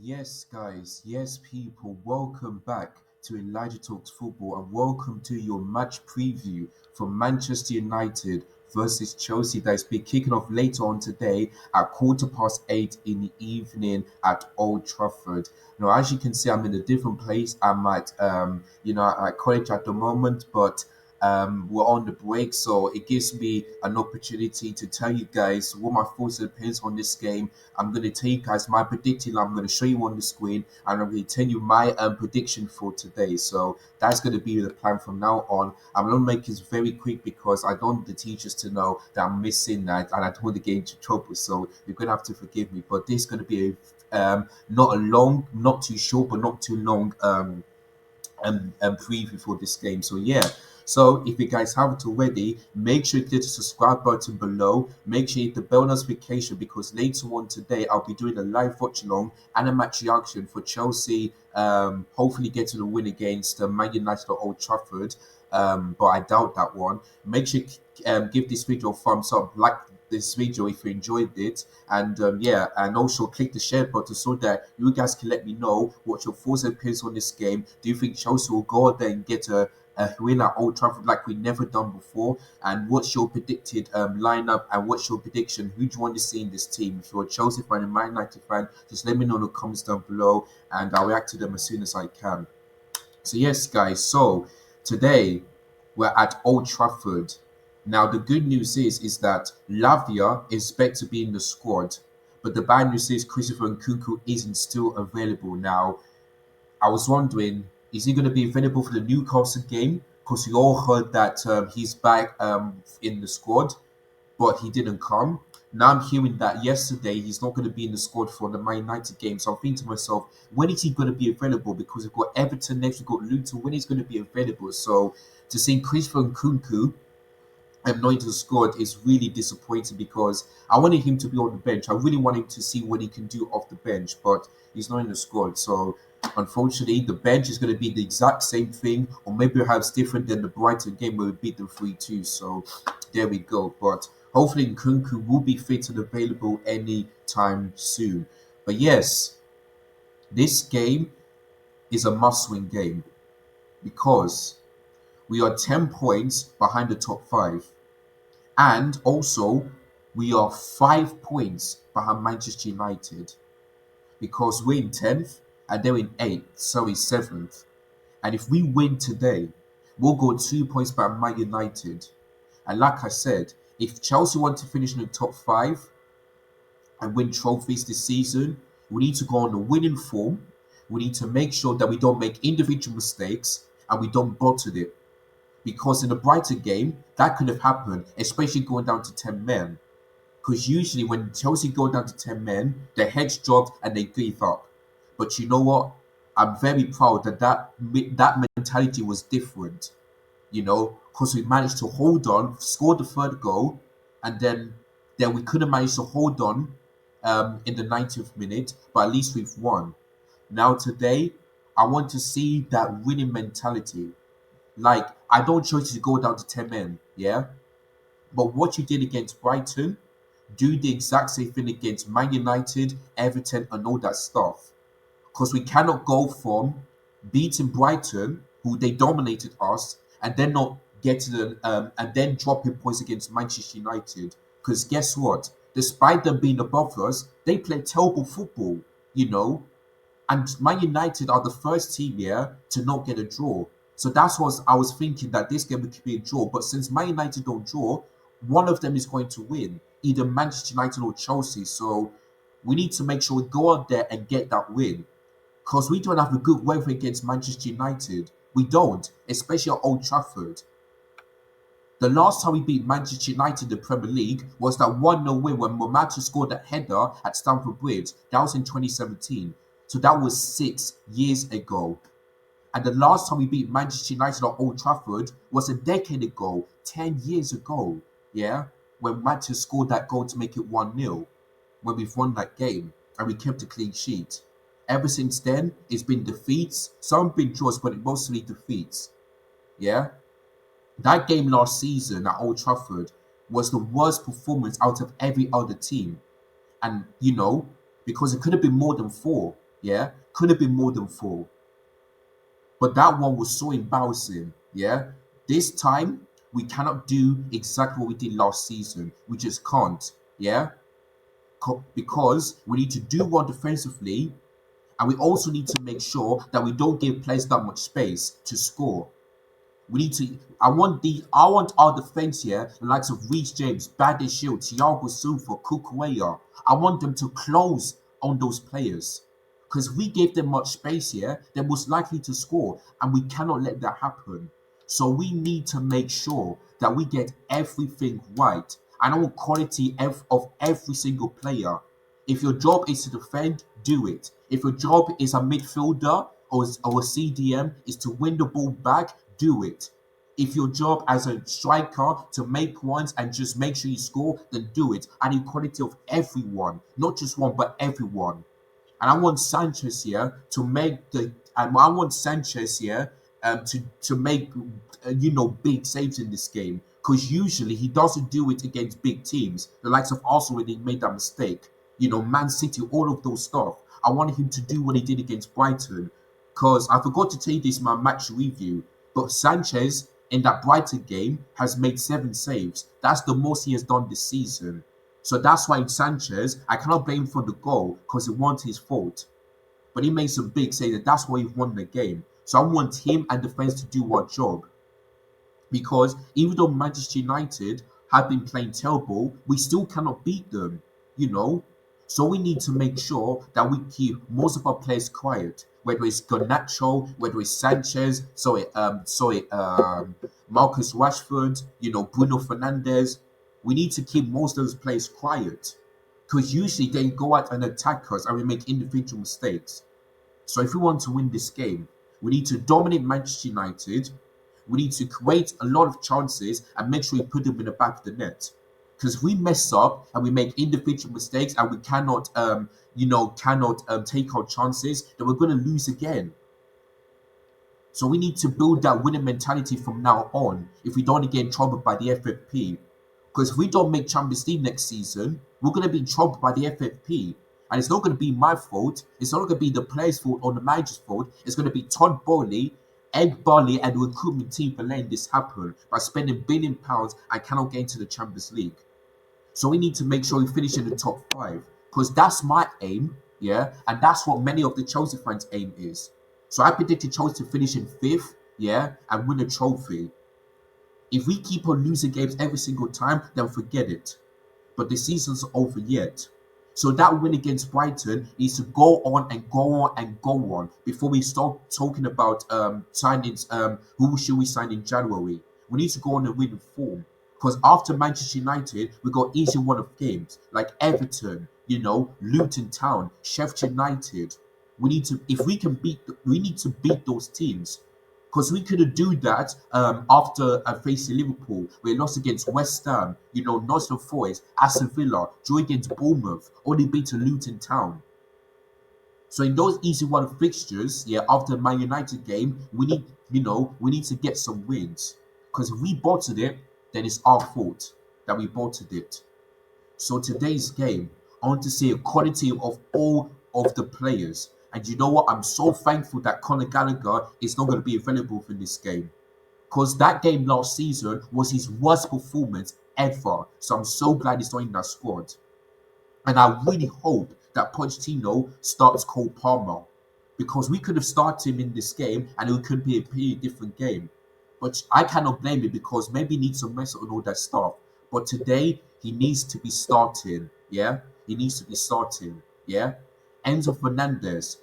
Yes, guys, yes, people, welcome back to Elijah Talks Football and welcome to your match preview for Manchester United versus Chelsea that is be kicking off later on today at 8:15 in the evening at Old Trafford. Now, as you can see, I'm in a different place. I'm at college at the moment, but we're on the break, so it gives me an opportunity to tell you guys what my thoughts and opinions on this game. I'm going to tell you guys my prediction. I'm going to show you on the screen, and I'm going to tell you my prediction for today. So that's going to be the plan from now on. I'm going to make this very quick because I don't want the teachers to know that I'm missing that, and I don't want to get into trouble. So you're going to have to forgive me. But this is going to be not a long, not too short, but not too long preview for this game. So yeah. So if you guys haven't already, make sure you click the subscribe button below. Make sure you hit the bell notification because later on today I'll be doing a live watch along and a match reaction for Chelsea. Hopefully getting a win against Man United at Old Trafford. But I doubt that one. Make sure you give this video a thumbs up, like this video if you enjoyed it, and yeah, and also click the share button so that you guys can let me know what your thoughts and opinions on this game. Do you think Chelsea will go out there and get a win at Old Trafford like we never done before? And what's your predicted lineup and what's your prediction? Who do you want to see in this team? If you're a Chelsea fan and Man United fan, just let me know in the comments down below and I'll react to them as soon as I can. So yes, guys. So today we're at Old Trafford. Now the good news is that Lavia is expected to be in the squad, but the bad news is Christopher Nkunku isn't still available. Now I was wondering, is he going to be available for the Newcastle game? Because we all heard that he's back in the squad, but he didn't come. Now I'm hearing that yesterday he's not going to be in the squad for the Man United game. So I'm thinking to myself, when is he going to be available? Because we've got Everton next, we've got Luton. When is he going to be available? So to see Christopher Nkunku not into the squad is really disappointing because I wanted him to be on the bench. I really want him to see what he can do off the bench, but he's not in the squad. So unfortunately, the bench is going to be the exact same thing, or maybe perhaps different than the Brighton game where we beat them 3-2. So there we go. But hopefully, Nkunku will be fit and available anytime soon. But yes, this game is a must-win game because we are 10 points behind the top five. And also, we are 5 points behind Manchester United because we're in 10th and they're in 8th, sorry, 7th. And if we win today, we'll go 2 points behind Man United. And like I said, if Chelsea want to finish in the top five and win trophies this season, we need to go on a winning form. We need to make sure that we don't make individual mistakes and we don't bottle it. Because in the Brighton game, that could have happened, especially going down to 10 men. Because usually when Chelsea go down to 10 men, their heads drop and they give up. But you know what? I'm very proud that mentality was different, because we managed to hold on, score the third goal, and then we couldn't manage to hold on in the 90th minute, but at least we've won. Now today, I want to see that winning mentality. Like, I don't choose to go down to 10 men, yeah? But what you did against Brighton, do the exact same thing against Man United, Everton, and all that stuff. Because we cannot go from beating Brighton, who they dominated us, and then not get to and then dropping points against Manchester United. Because guess what? Despite them being above us, they play terrible football, you know? And Man United are the first team here to not get a draw. So that's what I was thinking, that this game could be a draw. But since Man United don't draw, one of them is going to win, either Manchester United or Chelsea. So we need to make sure we go out there and get that win. Because we don't have a good weather against Manchester United. We don't, especially at Old Trafford. The last time we beat Manchester United in the Premier League was that 1-0 win when Morata scored that header at Stamford Bridge. That was in 2017. So that was 6 years ago. And the last time we beat Manchester United at Old Trafford was a decade ago, 10 years ago. Yeah? When Manchester scored that goal to make it 1-0. When we've won that game and we kept a clean sheet. Ever since then, it's been defeats. Some big draws, but mostly defeats. Yeah? That game last season at Old Trafford was the worst performance out of every other team. And, because it could have been more than four. Yeah, could have been more than 4. But that one was so embarrassing. Yeah, this time we cannot do exactly what we did last season. We just can't. Yeah, because we need to do well defensively, and we also need to make sure that we don't give players that much space to score. We need to. I want our defense here, the likes of Reece James, Badishil, Thiago Silva, Kukueya. I want them to close on those players. Because if we give them much space here, they're most likely to score, and we cannot let that happen. So we need to make sure that we get everything right. And I want quality of every single player. If your job is to defend, do it. If your job is a midfielder or a CDM is to win the ball back, do it. If your job as a striker to make ones and just make sure you score, then do it. I need quality of everyone, not just one, but everyone. And I want Sanchez here to make the. I want Sanchez here to make big saves in this game because usually he doesn't do it against big teams. The likes of Arsenal when he made that mistake. Man City, all of those stuff. I wanted him to do what he did against Brighton. Because I forgot to tell you this in my match review, but Sanchez in that Brighton game has made 7 saves. That's the most he has done this season. So that's why Sanchez, I cannot blame him for the goal because it wasn't his fault. But he made some big saves, and that's why he won the game. So I want him and the fans to do our job. Because even though Manchester United have been playing terrible, we still cannot beat them, you know. So we need to make sure that we keep most of our players quiet, whether it's Garnacho, whether it's Sanchez, Marcus Rashford, Bruno Fernandes. We need to keep most of those players quiet because usually they go out and attack us and we make individual mistakes. So if we want to win this game, we need to dominate Manchester United. We need to create a lot of chances and make sure we put them in the back of the net. Because if we mess up and we make individual mistakes and we cannot take our chances, then we're going to lose again. So we need to build that winning mentality from now on if we don't want to get in trouble by the FFP. Because if we don't make Champions League next season, we're going to be in trouble by the FFP. And it's not going to be my fault. It's not going to be the players' fault or the manager's fault. It's going to be Todd Bowley, Ed Barley, and the recruitment team for letting this happen by spending £1 billion and cannot get into the Champions League. So we need to make sure we finish in the top 5. Because that's my aim, yeah? And that's what many of the Chelsea fans' aim is. So I predicted Chelsea to finish in 5th, yeah, and win a trophy. If we keep on losing games every single time, then forget it. But the season's over yet. So that win against Brighton needs to go on and go on and go on before we start talking about signings. Who should we sign in January? We need to go on and win form. Because after Manchester United, we got easy one of games like Everton, Luton Town, Sheffield United. We need to beat those teams. Because we couldn't do that after facing Liverpool. We lost against West Ham, Nottingham Forest, Aston Villa, drew against Bournemouth, only beat Luton Town. So in those easy one fixtures, yeah, after the Man United game, we need to get some wins. Because if we bottled it, then it's our fault that we bottled it. So today's game, I want to see a quality of all of the players. And you know what? I'm so thankful that Conor Gallagher is not going to be available for this game. Because that game last season was his worst performance ever. So I'm so glad he's not in that squad. And I really hope that Pochettino starts Cole Palmer. Because we could have started him in this game and it could be a pretty different game. But I cannot blame him because maybe he needs some rest and all that stuff. But today, he needs to be starting. Yeah? He needs to be starting. Yeah? Enzo Fernandez.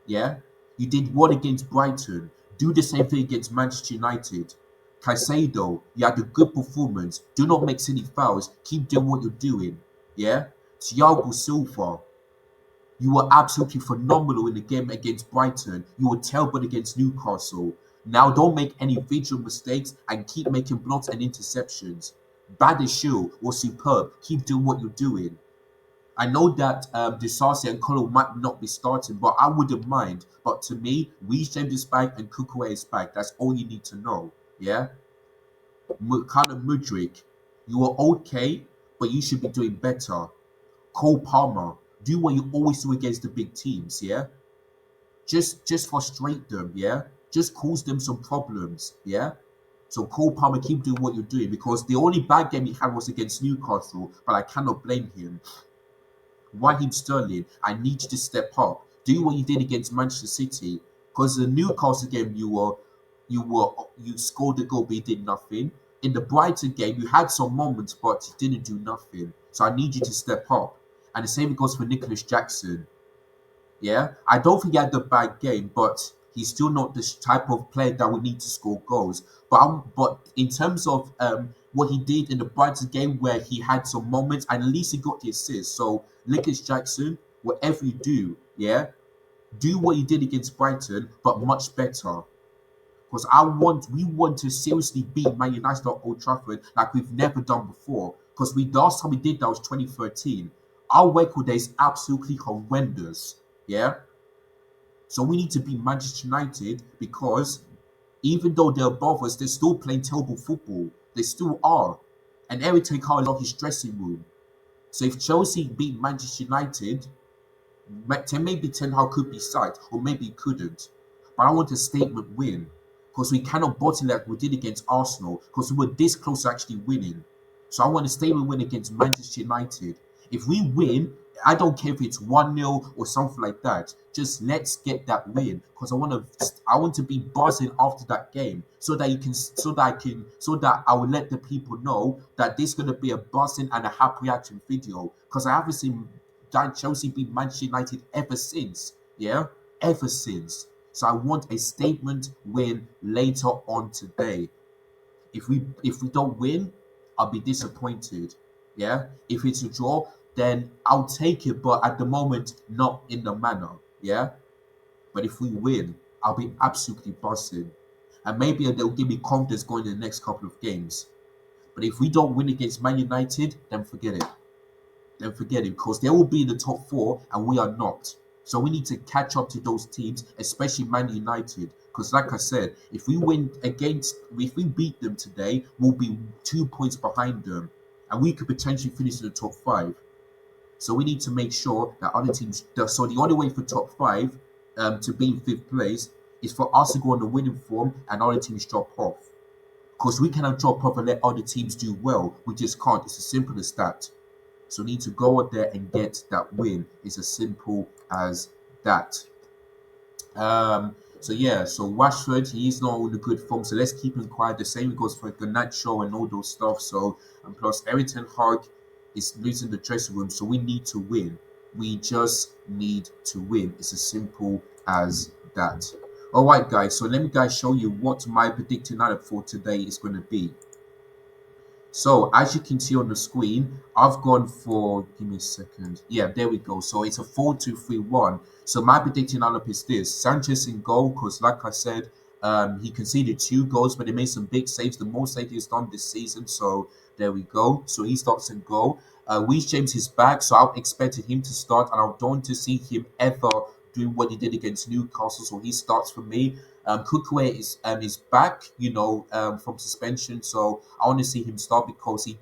Yeah? You did what against Brighton? Do the same thing against Manchester United. Caicedo, you had a good performance. Do not make silly fouls. Keep doing what you're doing. Yeah? Thiago Silva, you were absolutely phenomenal in the game against Brighton. You were terrible against Newcastle. Now don't make any visual mistakes and keep making blocks and interceptions. Badishil was superb. Keep doing what you're doing. I know that Disasi and Colo might not be starting, but I wouldn't mind. But to me, Reece James is back and Kukue is back. That's all you need to know. Yeah? Kind Mudrik, you were okay, but you should be doing better. Cole Palmer, do what you always do against the big teams, yeah? Just frustrate them, yeah. Just cause them some problems, yeah. So Cole Palmer, keep doing what you're doing because the only bad game he had was against Newcastle, but I cannot blame him. Raheem Sterling, I need you to step up. Do what you did against Manchester City. Because the Newcastle game, you scored the goal, but you did nothing. In the Brighton game, you had some moments, but you didn't do nothing. So I need you to step up. And the same goes for Nicholas Jackson. Yeah, I don't think he had a bad game, but he's still not the type of player that would need to score goals. But in terms of what he did in the Brighton game, where he had some moments and at least he got the assist. So Nicholas Jackson, whatever you do, yeah, do what you did against Brighton, but much better. Because we want to seriously beat Man United at Old Trafford like we've never done before. Because we last time we did that was 2013. Our record there is absolutely horrendous. Yeah, so we need to beat Manchester United because even though they're above us, they're still playing terrible football. They still are. And Eric Ten Hag is not his dressing room. So if Chelsea beat Manchester United, maybe Ten Hag could be sacked, or maybe he couldn't. But I want a statement win because we cannot bottle like we did against Arsenal because we were this close to actually winning. So I want a statement win against Manchester United. If we win, I don't care if it's 1-0 or something like that. Just let's get that win because I want to be buzzing after that game so that I will let the people know that this is gonna be a buzzing and a happy reaction video because I haven't seen Chelsea beat Manchester United ever since. Yeah, ever since. So I want a statement win later on today. If we don't win, I'll be disappointed. Yeah. If it's a draw, then I'll take it, but at the moment, not in the manner. Yeah. But if we win, I'll be absolutely buzzing. And maybe they'll give me confidence going in the next couple of games. But if we don't win against Man United, then forget it. Then forget it because they will be in the top four and we are not. So we need to catch up to those teams, especially Man United. Because, like I said, if we beat them today, we'll be 2 points behind them, and we could potentially finish in the top five. So we need to make sure that other teams. So the only way for top five to be in fifth place is for us to go on the winning form and other teams drop off. Because we cannot drop off and let other teams do well. We just can't. It's as simple as that. So we need to go out there and get that win. It's as simple as that. So yeah, so Rashford, he's not in a good form, so let's keep him quiet. The same goes for Garnacho and all those stuff. So and plus Eric Ten Hag is losing the dressing room, so we need to win. We just need to win. It's as simple as that. All right, guys. So let me guys show you what my predicted lineup for today is going to be. So as you can see on the screen, I've gone for, give me a second. Yeah, there we go. So it's a 4-2-3-1. So my predicting lineup is this: Sanchez in goal, because like I said, he conceded 2 goals, but he made some big saves, the most saves he's done this season. So there we go. So he starts in goal. Reece James is back, so I expected him to start, and I don't want to see him ever doing what he did against Newcastle. So he starts for me. Kukue is back, from suspension. So I want to see him start because he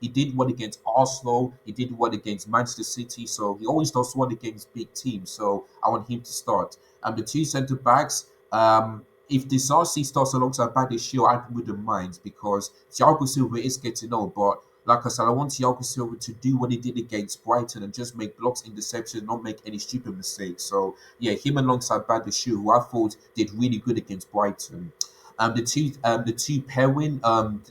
did one against Arsenal, he did one against Manchester City, so he always does one against big teams. So I want him to start. The two centre backs, if Disasi starts alongside Bradley Shield, I wouldn't mind because Thiago Silva is getting old, but like I said, I want Thiago Silva to do what he did against Brighton and just make blocks, interceptions, not make any stupid mistakes. So yeah, him alongside Bradley Shield, who I thought did really good against Brighton. The two pairing,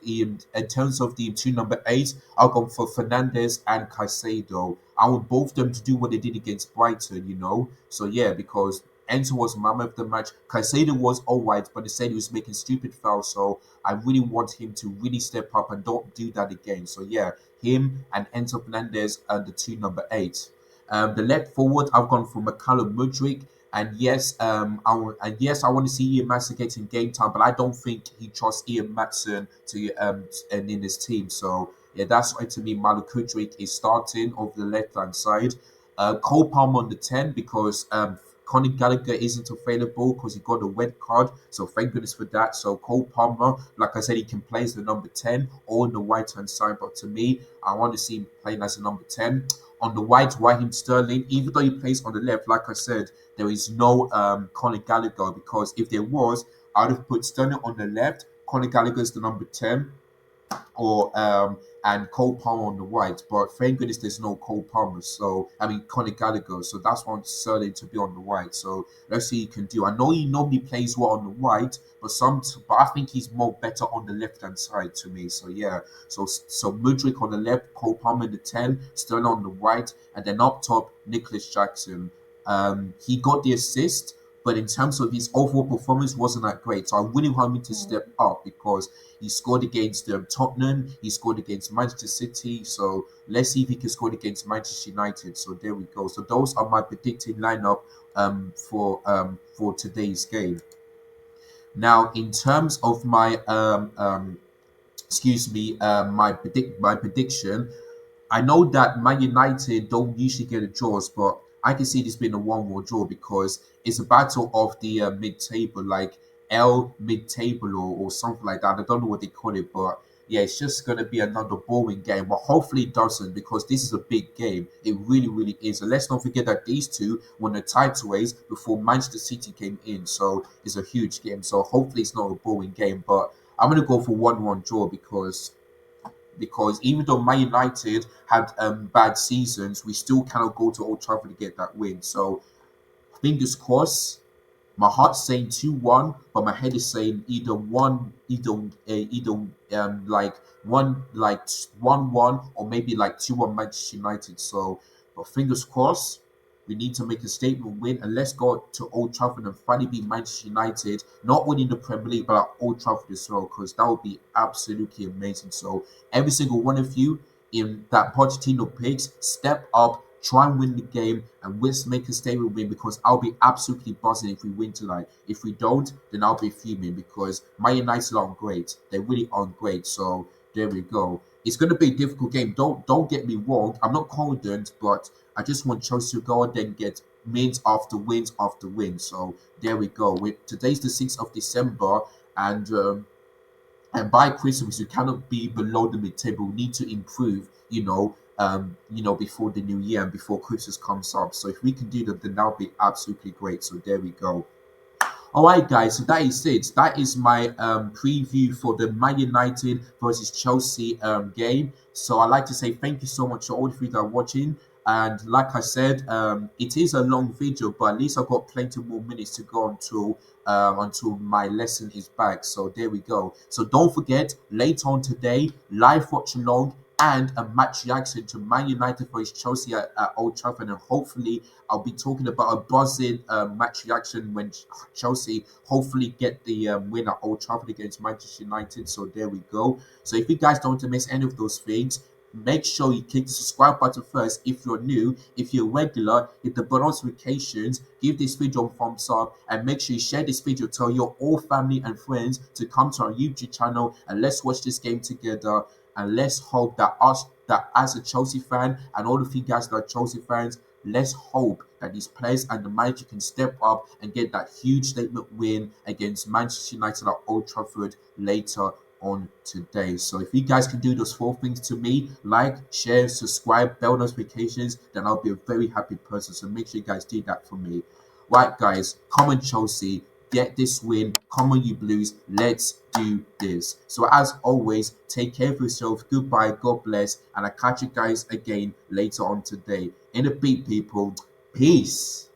in terms of the two number eight, I'll go for Fernandez and Caicedo. I want both of them to do what they did against Brighton. So yeah, because Enzo was man of the match. Caicedo was alright, but they said he was making stupid fouls. So I really want him to really step up and don't do that again. So yeah, him and Enzo Fernandez are the two number eight. The left forward, I've gone for McCallum Mudryk. And yes, I want to see Ian Matson getting game time, but I don't think he trusts Ian Matson to and in his team. So yeah, that's why to me, Malo Kudryk is starting over the left hand side. Cole Palmer on the 10 because Conor Gallagher isn't available because he got a red card, so thank goodness for that. So Cole Palmer, like I said, he can play as the number 10 or on the right hand side, but to me, I want to see him playing as a number 10. On the right, Raheem Sterling, even though he plays on the left, like I said, there is no Conor Gallagher, because if there was, I would have put Sterling on the left, Conor Gallagher is the number 10, or and Cole Palmer on the right. But thank goodness there's no Cole Palmer. So I mean Conor Gallagher. So that's why I'm Sterling to be on the right. So let's see what he can do. I know he normally plays well on the right, but I think he's more better on the left hand side to me. So yeah. So Mudryk on the left, Cole Palmer in the 10, Sterling on the right, and then up top Nicholas Jackson. He got the assist, but in terms of his overall performance, wasn't that great. So I really want him to step up because he scored against Tottenham, he scored against Manchester City. So let's see if he can score against Manchester United. So there we go. So those are my predicted lineup for today's game. Now, in terms of my my prediction, I know that Man United don't usually get a draws, but I can see this being a 1-1 draw because it's a battle of the mid-table, like L mid-table or something like that. I don't know what they call it, but yeah, it's just going to be another boring game. But hopefully it doesn't, because this is a big game. It really, really is. And let's not forget that these two won the title race before Manchester City came in. So it's a huge game. So hopefully it's not a boring game. But I'm going to go for 1-1 draw because even though Man United had bad seasons, we still cannot go to Old Trafford to get that win. So fingers crossed. My heart's saying 2-1, but my head is saying either one, either like 1-1 or maybe like 2-1 Manchester United. So, but fingers crossed. We need to make a statement win, and let's go to Old Trafford and finally beat Manchester United, not winning the Premier League, but at Old Trafford as well, because that would be absolutely amazing. So every single one of you in that Pochettino picks, step up, try and win the game, and let's make a statement win, because I'll be absolutely buzzing if we win tonight. If we don't, then I'll be fuming, because Man United aren't great. They really aren't great. So there we go. It's going to be a difficult game. Don't get me wrong. I'm not confident, but I just want Chelsea to go out there and get wins after wins after wins. So there we go. Today's the 6th of December, and by Christmas, you cannot be below the mid-table. We need to improve, before the new year and before Christmas comes up. So if we can do that, then that'll be absolutely great. So there we go. All right, guys. So that is it. That is my preview for the Man United versus Chelsea game. So I'd like to say thank you so much to all of you that are watching. And like I said, it is a long video, but at least I've got plenty more minutes to go until my lesson is back. So there we go. So don't forget, later on today, live watch along and a match reaction to Man United versus Chelsea at Old Trafford, and hopefully I'll be talking about a buzzing match reaction when Chelsea hopefully get the win at Old Trafford against Manchester United. So there we go. So if you guys don't want to miss any of those things, make sure you click the subscribe button first if you're new. If you're regular, hit the bell notifications, give this video a thumbs up, and make sure you share this video, tell your all family and friends to come to our YouTube channel, and let's watch this game together. And let's hope that as a Chelsea fan and all of you guys that are Chelsea fans, let's hope that these players and the manager can step up and get that huge statement win against Manchester United at Old Trafford later on today. So if you guys can do those 4 things to me, like, share, subscribe, bell notifications, then I'll be a very happy person. So make sure you guys do that for me. Right, guys, come on, Chelsea, get this win. Come on, you Blues, let's do this. So as always, take care of yourself. Goodbye, God bless, and I'll catch you guys again later on today. In a beat, people. Peace.